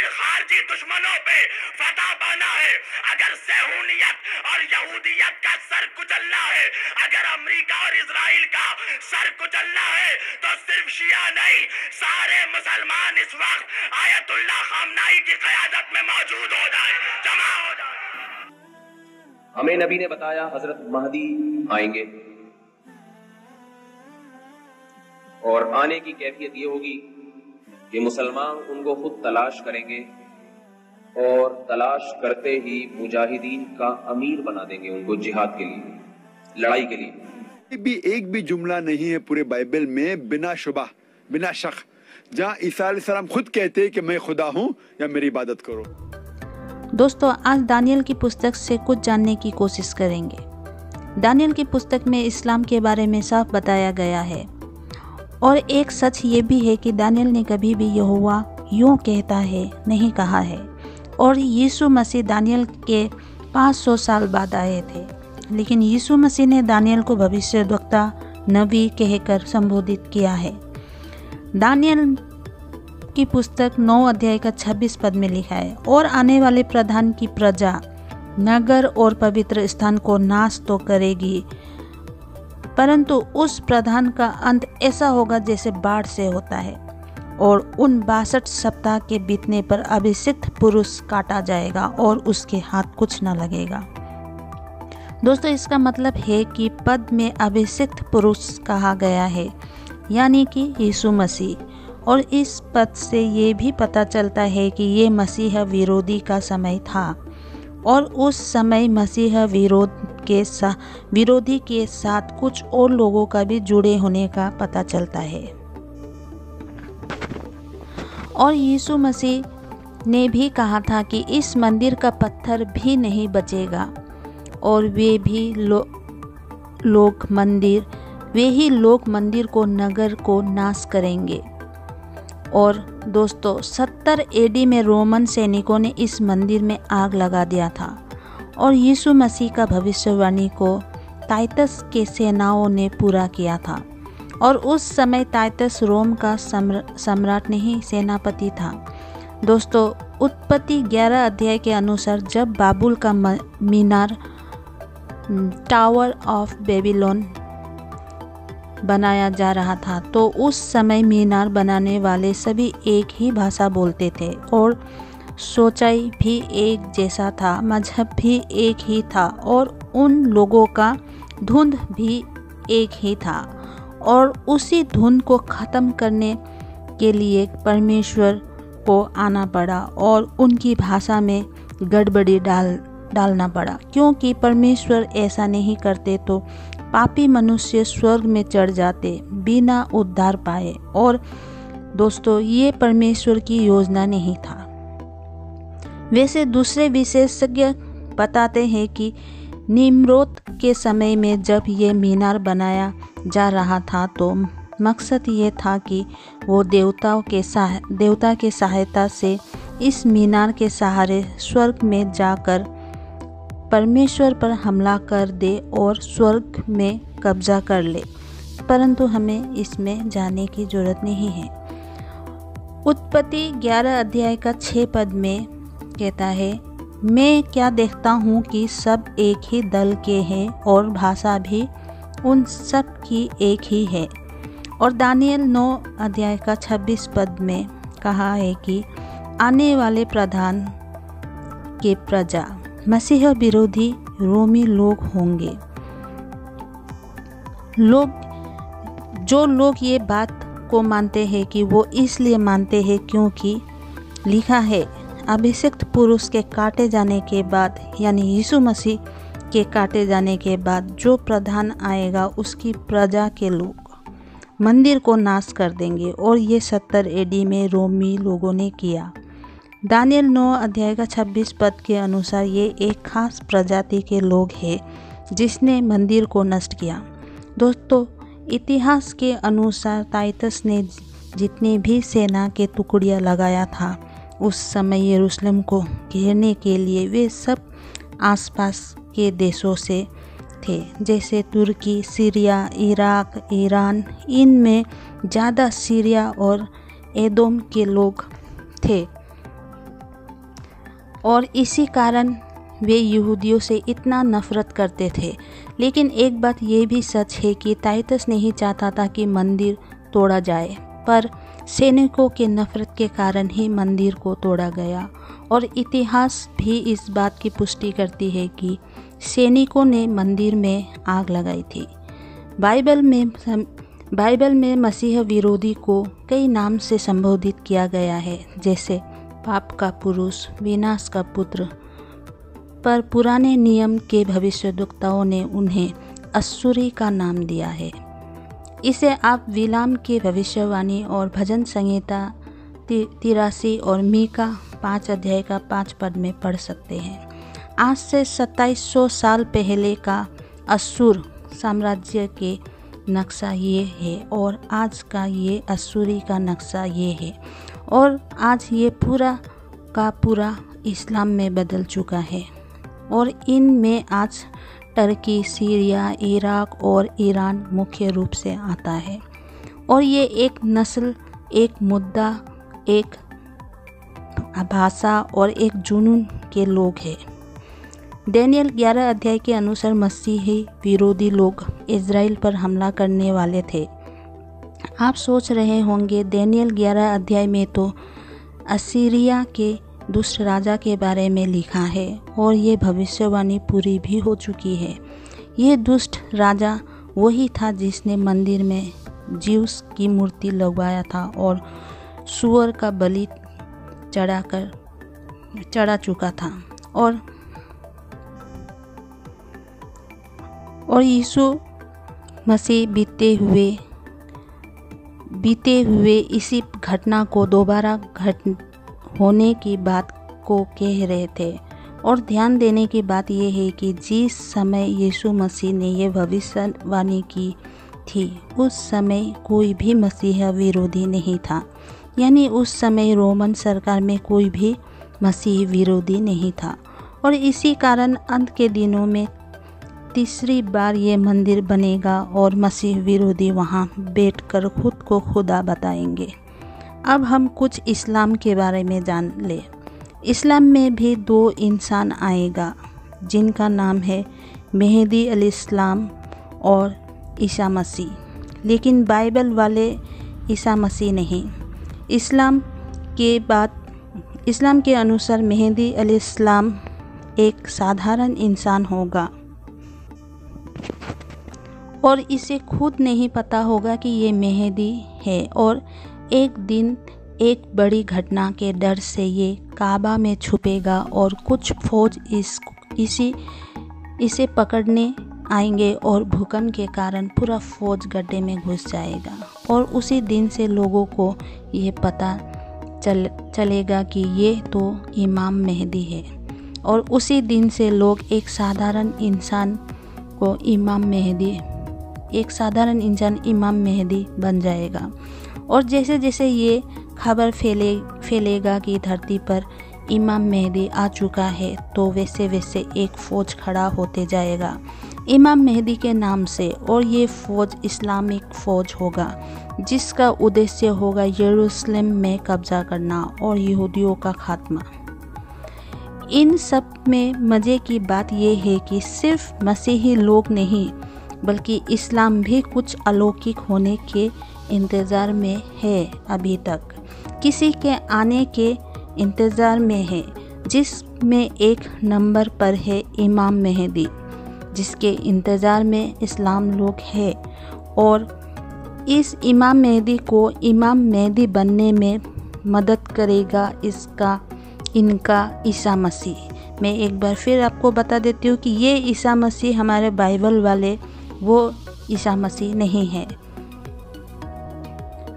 इन खारजी दुश्मनों पे फतह पाना है, अगर सहूनियत और यहूदियत का सर कुचलना है, अगर अमेरिका और इजराइल का सर कुचलना है, तो सिर्फ शिया नहीं, सारे मुसलमान इस वक्त आयतुल्लाह खामनाई की क़यादत में मौजूद हो जाए, जमा हो जाए। हमें नबी ने बताया हजरत महदी आएंगे और आने की कैफियत ये होगी कि मुसलमान उनको खुद तलाश करेंगे और तलाश करते ही मुजाहिदीन का अमीर बना देंगे उनको जिहाद के लिए, लड़ाई के लिए। एक भी जुमला नहीं है पूरे बाइबल में बिना शुबा बिना शक जहाँ ईसा अलैहिस्सलाम खुद कहते हैं कि मैं खुदा हूँ या मेरी इबादत करो। दोस्तों, आज दानियल की पुस्तक से कुछ जानने की कोशिश करेंगे। दानियल की पुस्तक में इस्लाम के बारे में साफ बताया गया है और एक सच ये भी है कि दानियल ने कभी भी यहोवा यूँ कहता है नहीं कहा है और यीशु मसीह दानियल के 500 साल बाद आए थे, लेकिन यीशु मसीह ने दानियल को भविष्यद्वक्ता नबी कहकर संबोधित किया है। दानियल की पुस्तक 9 अध्याय का 26 पद में लिखा है, और आने वाले प्रधान की प्रजा नगर और पवित्र स्थान को नाश तो करेगी, परंतु उस प्रधान का अंत ऐसा होगा जैसे बाढ़ से होता है, और उन 62 सप्ताह के बीतने पर अभिषिक्त पुरुष काटा जाएगा और उसके हाथ कुछ न लगेगा। दोस्तों, इसका मतलब है कि पद में अभिषिक्त पुरुष कहा गया है, यानी कि यीशु मसीह, और इस पद से ये भी पता चलता है कि ये मसीह विरोधी का समय था और उस समय मसीह विरोधी के साथ कुछ और लोगों का भी जुड़े होने का पता चलता है। और यीशु मसीह ने भी कहा था कि इस मंदिर का पत्थर भी नहीं बचेगा और वे ही लोग मंदिर को नगर को नाश करेंगे। और दोस्तों, 70 एडी में रोमन सैनिकों ने इस मंदिर में आग लगा दिया था और यीशु मसीह का भविष्यवाणी को टाइटस के सेनाओं ने पूरा किया था, और उस समय टाइटस रोम का सम्राट नहीं सेनापति था। दोस्तों, उत्पत्ति 11 अध्याय के अनुसार जब बाबुल का मीनार टावर ऑफ बेबीलोन बनाया जा रहा था, तो उस समय मीनार बनाने वाले सभी एक ही भाषा बोलते थे और सोचाई भी एक जैसा था, मजहब भी एक ही था और उन लोगों का धुंध भी एक ही था। और उसी धुंध को ख़त्म करने के लिए परमेश्वर को आना पड़ा और उनकी भाषा में गड़बड़ी डालना पड़ा, क्योंकि परमेश्वर ऐसा नहीं करते तो पापी मनुष्य स्वर्ग में चढ़ जाते बिना उद्धार पाए। और दोस्तों, ये परमेश्वर की योजना नहीं था। वैसे दूसरे विशेषज्ञ बताते हैं कि निम्रोद के समय में जब ये मीनार बनाया जा रहा था तो मकसद ये था कि वो देवता के सहायता से इस मीनार के सहारे स्वर्ग में जाकर परमेश्वर पर हमला कर दे और स्वर्ग में कब्जा कर ले, परंतु हमें इसमें जाने की जरूरत नहीं है। उत्पत्ति 11 अध्याय का 6 पद में कहता है, मैं क्या देखता हूँ कि सब एक ही दल के हैं और भाषा भी उन सब की एक ही है। और दानियल 9 अध्याय का 26 पद में कहा है कि आने वाले प्रधान के प्रजा मसीह विरोधी रोमी लोग होंगे। जो लोग ये बात को मानते हैं कि वो इसलिए मानते हैं क्योंकि लिखा है, अभिषिक्त पुरुष के काटे जाने के बाद, यानी यीशु मसीह के काटे जाने के बाद जो प्रधान आएगा उसकी प्रजा के लोग मंदिर को नाश कर देंगे, और ये 70 एडी में रोमी लोगों ने किया। दानियल 9 अध्याय का 26 पद के अनुसार ये एक खास प्रजाति के लोग हैं जिसने मंदिर को नष्ट किया। दोस्तों, इतिहास के अनुसार टाइटस ने जितने भी सेना के टुकड़ियाँ लगाया था उस समय यरूशलेम को घेरने के लिए, वे सब आसपास के देशों से थे, जैसे तुर्की, सीरिया, इराक, ईरान। इनमें ज़्यादा सीरिया और एदोम के लोग थे। और इसी कारण वे यहूदियों से इतना नफरत करते थे। लेकिन एक बात ये भी सच है कि टाइटस नहीं चाहता था कि मंदिर तोड़ा जाए, पर सैनिकों के नफरत के कारण ही मंदिर को तोड़ा गया। और इतिहास भी इस बात की पुष्टि करती है कि सैनिकों ने मंदिर में आग लगाई थी। बाइबल में मसीह विरोधी को कई नाम से संबोधित किया गया है, जैसे पाप का पुरुष, विनाश का पुत्र, पर पुराने नियम के भविष्यद्वक्ताओं ने उन्हें अश्शूरी का नाम दिया है। इसे आप विलाम की भविष्यवाणी और भजन संहिता 83 और मीका 5 अध्याय का 5 पद में पढ़ सकते हैं। आज से 2700 साल पहले का अश्शूर साम्राज्य के नक्शा ये है और आज का ये अश्शूरी का नक्शा ये है, और आज ये पूरा का पूरा इस्लाम में बदल चुका है। और इनमें आज टर्की, सीरिया, इराक और ईरान मुख्य रूप से आता है। और ये एक नस्ल, एक मुद्दा, एक भाषा और एक जुनून के लोग हैं। दानियेल 11 अध्याय के अनुसार मसीही विरोधी लोग इज़राइल पर हमला करने वाले थे। आप सोच रहे होंगे दानियेल 11 अध्याय में तो असीरिया के दुष्ट राजा के बारे में लिखा है और ये भविष्यवाणी पूरी भी हो चुकी है। ये दुष्ट राजा वही था जिसने मंदिर में ज्यूस की मूर्ति लगवाया था और सूअर का बलि चढ़ा चुका था। और यीशु मसीह बीते हुए इसी घटना को दोबारा होने की बात को कह रहे थे। और ध्यान देने की बात यह है कि जिस समय यीशु मसीह ने यह भविष्यवाणी की थी, उस समय कोई भी मसीहा विरोधी नहीं था। यानी उस समय रोमन सरकार में कोई भी मसीह विरोधी नहीं था। और इसी कारण अंत के दिनों में तीसरी बार ये मंदिर बनेगा और मसीह विरोधी वहाँ बैठकर खुद को खुदा बताएंगे। अब हम कुछ इस्लाम के बारे में जान ले। इस्लाम में भी 2 इंसान आएगा जिनका नाम है मेहदी अलैहिस्सलाम और ईसा मसीह। लेकिन बाइबल वाले ईसा मसीह नहीं। इस्लाम के अनुसार मेहदी अलैहिस्सलाम एक साधारण इंसान होगा और इसे खुद नहीं पता होगा कि ये मेहदी है। और एक दिन एक बड़ी घटना के डर से ये काबा में छुपेगा और कुछ फौज इसे पकड़ने आएंगे और भूकंप के कारण पूरा फौज गड्ढे में घुस जाएगा। और उसी दिन से लोगों को ये पता चलेगा कि ये तो इमाम मेहदी है। और उसी दिन से लोग एक साधारण इंसान इमाम मेहदी बन जाएगा। और जैसे जैसे ये खबर फैलेगा कि धरती पर इमाम मेहदी आ चुका है, तो वैसे वैसे एक फ़ौज खड़ा होते जाएगा इमाम मेहदी के नाम से। और ये फ़ौज इस्लामिक फ़ौज होगा जिसका उद्देश्य होगा यरूशलेम में कब्जा करना और यहूदियों का खात्मा। इन सब में मज़े की बात यह है कि सिर्फ मसीही लोग नहीं बल्कि इस्लाम भी कुछ अलौकिक होने के इंतज़ार में है। अभी तक किसी के आने के इंतज़ार में है, जिसमें एक नंबर पर है इमाम मेहदी, जिसके इंतज़ार में इस्लाम लोग हैं। और इस इमाम मेहदी को इमाम मेहदी बनने में मदद करेगा इनका ईसा मसीह। मैं एक बार फिर आपको बता देती हूँ कि ये ईसा मसीह हमारे बाइबल वाले वो ईसा मसीह नहीं है,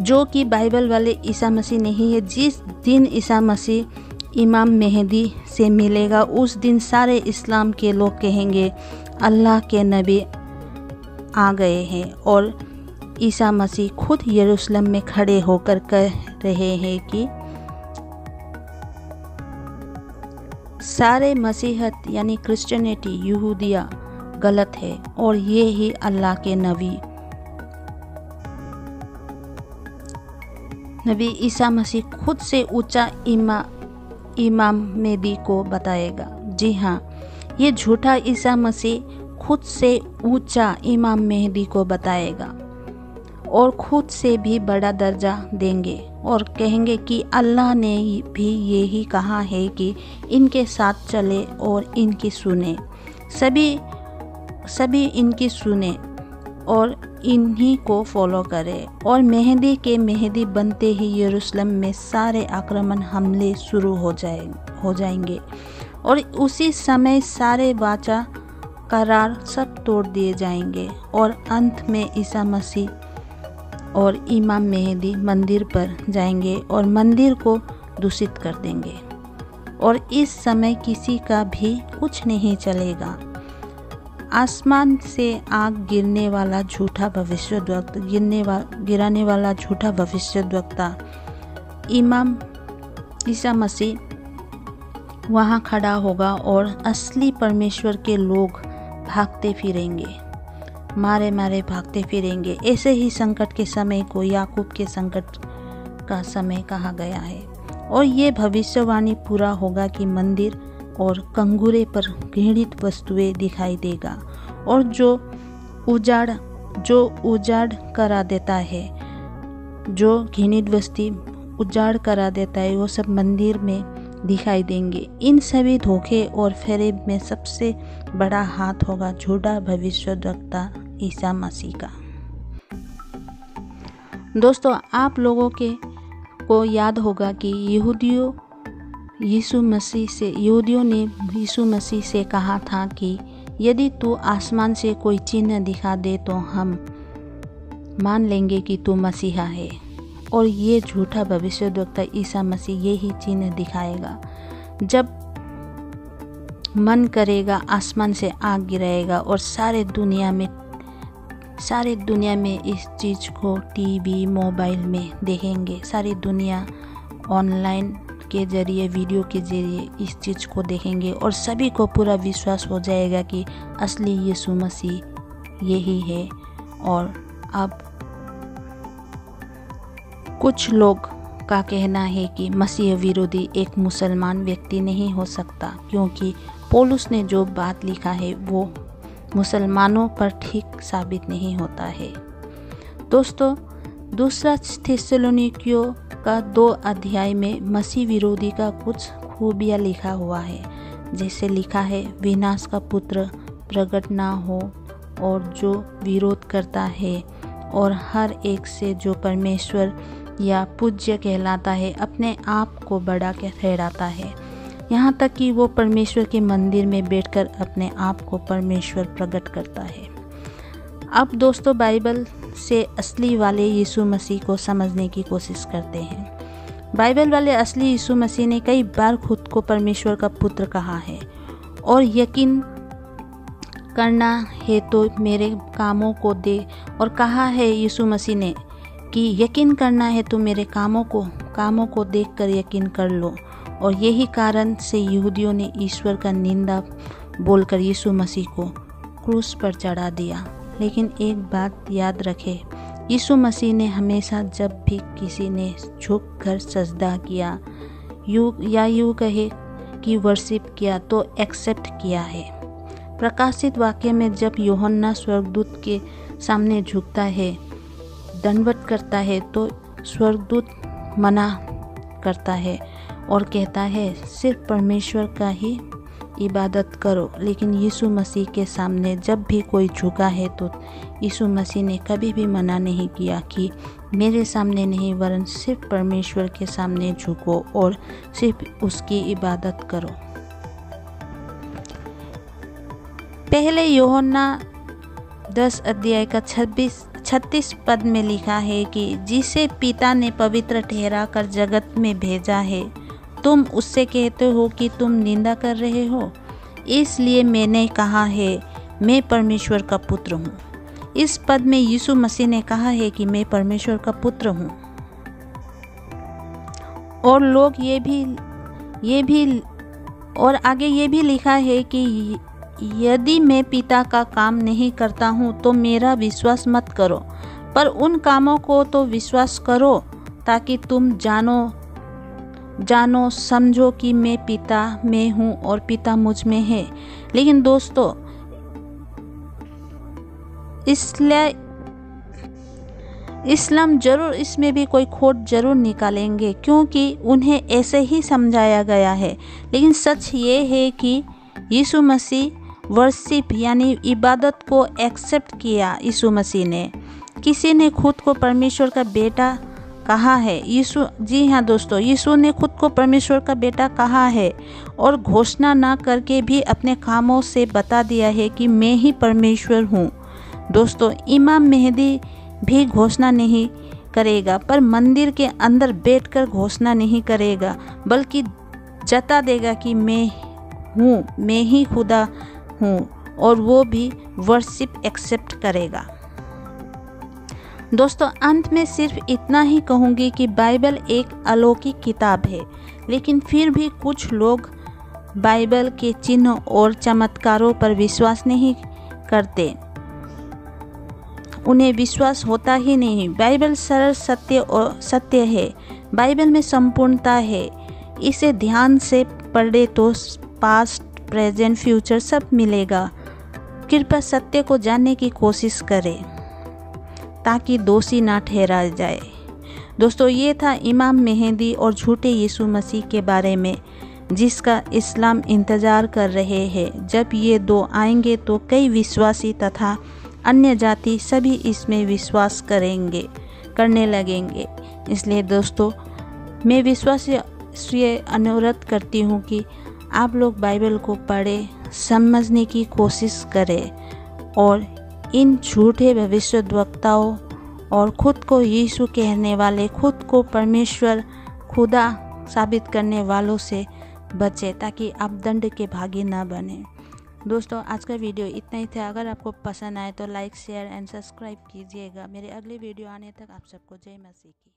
जो कि बाइबल वाले ईसा मसीह नहीं है। जिस दिन ईसा मसीह इमाम मेहदी से मिलेगा, उस दिन सारे इस्लाम के लोग कहेंगे अल्लाह के नबी आ गए हैं। और ईसा मसीह खुद यरूशलेम में खड़े होकर कह रहे हैं कि सारे मसीहत यानी क्रिश्चियनिटी, यहूदिया गलत है और ये ही अल्लाह के नबी ईसा मसीह खुद से ऊंचा इमाम मेहदी को बताएगा। जी हाँ, ये झूठा ईसा मसीह खुद से ऊंचा इमाम मेहदी को बताएगा और खुद से भी बड़ा दर्जा देंगे और कहेंगे कि अल्लाह ने भी यही कहा है कि इनके साथ चले और इनकी सुने, सभी इनकी सुने और इन्हीं को फॉलो करें। और मेहदी के मेहदी बनते ही यरूशलेम में सारे आक्रमण हमले शुरू हो जाएंगे और उसी समय सारे वाचा करार सब तोड़ दिए जाएंगे और अंत में ईसा मसीह और इमाम मेहदी मंदिर पर जाएंगे और मंदिर को दूषित कर देंगे और इस समय किसी का भी कुछ नहीं चलेगा। आसमान से आग गिराने वाला झूठा भविष्यद्वक्ता इमाम ईसा मसीह वहाँ खड़ा होगा और असली परमेश्वर के लोग भागते फिरेंगे, मारे भागते फिरेंगे। ऐसे ही संकट के समय को याकूब के संकट का समय कहा गया है और ये भविष्यवाणी पूरा होगा कि मंदिर और कंगूरे पर घृणित वस्तुएं दिखाई देगा और जो उजाड़ करा देता है, जो घृणित वस्तु उजाड़ करा देता है, वो सब मंदिर में दिखाई देंगे। इन सभी धोखे और फेरेब में सबसे बड़ा हाथ होगा झूठा भविष्यद्वक्ता ईसा मसीह का। दोस्तों, आप लोगों को याद होगा कि यहूदियों ने यीशु मसीह से कहा था कि यदि तू आसमान से कोई चिन्ह दिखा दे तो हम मान लेंगे कि तू मसीहा है। और ये झूठा भविष्यद्वक्ता ईसा मसीह यही चिन्ह दिखाएगा। जब मन करेगा आसमान से आग गिराएगा और सारे दुनिया में इस चीज़ को टीवी मोबाइल में देखेंगे। सारी दुनिया ऑनलाइन के जरिए, वीडियो के जरिए इस चीज़ को देखेंगे और सभी को पूरा विश्वास हो जाएगा कि असली यीशु मसीह यही है। और अब कुछ लोग का कहना है कि मसीह विरोधी एक मुसलमान व्यक्ति नहीं हो सकता, क्योंकि पौलुस ने जो बात लिखा है वो मुसलमानों पर ठीक साबित नहीं होता है। दोस्तों, दूसरा थिस्सलुनीकियों का 2 अध्याय में मसीह विरोधी का कुछ खूबियाँ लिखा हुआ है। जैसे लिखा है, विनाश का पुत्र प्रकट ना हो और जो विरोध करता है और हर एक से जो परमेश्वर या पूज्य कहलाता है अपने आप को बड़ा ठहराता है, यहाँ तक कि वो परमेश्वर के मंदिर में बैठकर अपने आप को परमेश्वर प्रकट करता है। अब दोस्तों, बाइबल से असली वाले यीशु मसीह को समझने की कोशिश करते हैं। बाइबल वाले असली यीशु मसीह ने कई बार खुद को परमेश्वर का पुत्र कहा है और यकीन करना है तो मेरे कामों को दे, और कहा है यीशु मसीह ने कि यकीन करना है तो मेरे कामों को देखकर यकीन कर लो। और यही कारण से यहूदियों ने ईश्वर का निंदा बोलकर यीशु मसीह को क्रूस पर चढ़ा दिया। लेकिन एक बात याद रखें, यीशु मसीह ने हमेशा जब भी किसी ने झुक कर सजदा किया यूँ कहे कि वर्शिप किया तो एक्सेप्ट किया है। प्रकाशित वाक्य में जब यूहन्ना स्वर्गदूत के सामने झुकता है, दंडवत करता है, तो स्वर्गदूत मना करता है और कहता है सिर्फ परमेश्वर का ही इबादत करो। लेकिन यीशु मसीह के सामने जब भी कोई झुका है तो यीशु मसीह ने कभी भी मना नहीं किया कि मेरे सामने नहीं, वरन सिर्फ परमेश्वर के सामने झुको और सिर्फ उसकी इबादत करो। पहले यूहन्ना 10 अध्याय का 36 पद में लिखा है कि जिसे पिता ने पवित्र ठहरा कर जगत में भेजा है, तुम उससे कहते हो कि तुम निंदा कर रहे हो। इसलिए मैंने कहा है मैं परमेश्वर का पुत्र हूँ। इस पद में यीशु मसीह ने कहा है कि मैं परमेश्वर का पुत्र हूँ। और लोग ये भी और आगे ये भी लिखा है कि यदि मैं पिता का काम नहीं करता हूँ तो मेरा विश्वास मत करो, पर उन कामों को तो विश्वास करो ताकि तुम जानो जानो समझो कि मैं पिता में हूँ और पिता मुझ में है। लेकिन दोस्तों इस्लाम जरूर इसमें भी कोई खोट जरूर निकालेंगे, क्योंकि उन्हें ऐसे ही समझाया गया है। लेकिन सच ये है कि यीशु मसीह वर्शिप यानी इबादत को एक्सेप्ट किया। यीशु मसीह ने, किसी ने खुद को परमेश्वर का बेटा कहा है। जी हाँ दोस्तों, यीशु ने खुद को परमेश्वर का बेटा कहा है और घोषणा ना करके भी अपने कामों से बता दिया है कि मैं ही परमेश्वर हूँ। दोस्तों, इमाम मेहदी भी घोषणा नहीं करेगा, पर मंदिर के अंदर बैठकर घोषणा नहीं करेगा, बल्कि जता देगा कि मैं हूँ, मैं ही खुदा हूँ, और वो भी वर्शिप एक्सेप्ट करेगा। दोस्तों, अंत में सिर्फ इतना ही कहूँगी कि बाइबल एक अलौकिक किताब है, लेकिन फिर भी कुछ लोग बाइबल के चिन्ह और चमत्कारों पर विश्वास नहीं करते। उन्हें विश्वास होता ही नहीं। बाइबल सरल सत्य है। बाइबल में संपूर्णता है। इसे ध्यान से पढ़े तो पास्ट, प्रेजेंट, फ्यूचर सब मिलेगा। कृपया सत्य को जानने की कोशिश करें ताकि दोषी ना ठहराया जाए। दोस्तों, ये था इमाम मेहदी और झूठे यीशु मसीह के बारे में, जिसका इस्लाम इंतज़ार कर रहे हैं। जब ये दो आएंगे तो कई विश्वासी तथा अन्य जाति सभी इसमें विश्वास करने लगेंगे। इसलिए दोस्तों, मैं विश्वास से अनुरोध करती हूँ कि आप लोग बाइबल को पढ़ें, समझने की कोशिश करें और इन झूठे भविष्यद्वक्ताओं और खुद को यीशु कहने वाले, खुद को परमेश्वर खुदा साबित करने वालों से बचें, ताकि आप दंड के भागी ना बने। दोस्तों, आज का वीडियो इतना ही था। अगर आपको पसंद आए तो लाइक, शेयर एंड सब्सक्राइब कीजिएगा। मेरे अगले वीडियो आने तक आप सबको जय मसीह की।